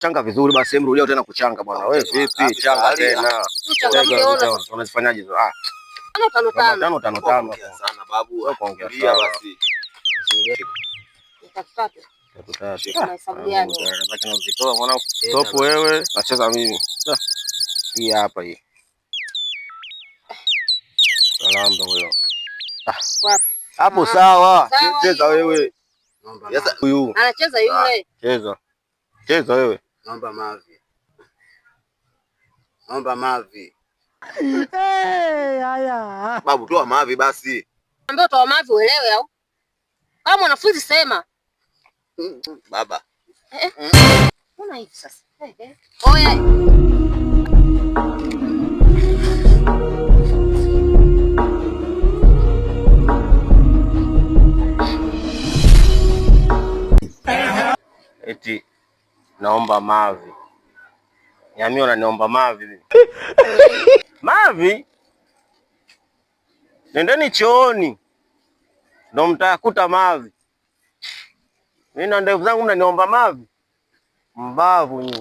Changa vizuri basi, mrudia tena kuchanga bwana. Wewe vipi? Changa tena. Unazifanyaje hizo? Tano sana babu. Wewe kuongea basi. Stop wewe, nacheza mimi. Hii hapa hii. Salamba huyo. Wapi? Hapo sawa. Cheza wewe. Sasa huyu. Anacheza yule. Cheza. Cheza wewe. Naomba mavi. Haya. Babu toa mavi basi. Ambia toa mavi uelewe au? Kama mwanafunzi sema. Baba. Mbona hivi sasa? Oya. Eti naomba mavi. Yami unaniomba mavi mimi. Mavi? Nendeni chooni. Ndio mtakuta mavi. Mimi na ndevu zangu mnaniomba mavi. Mbavu nyinyi.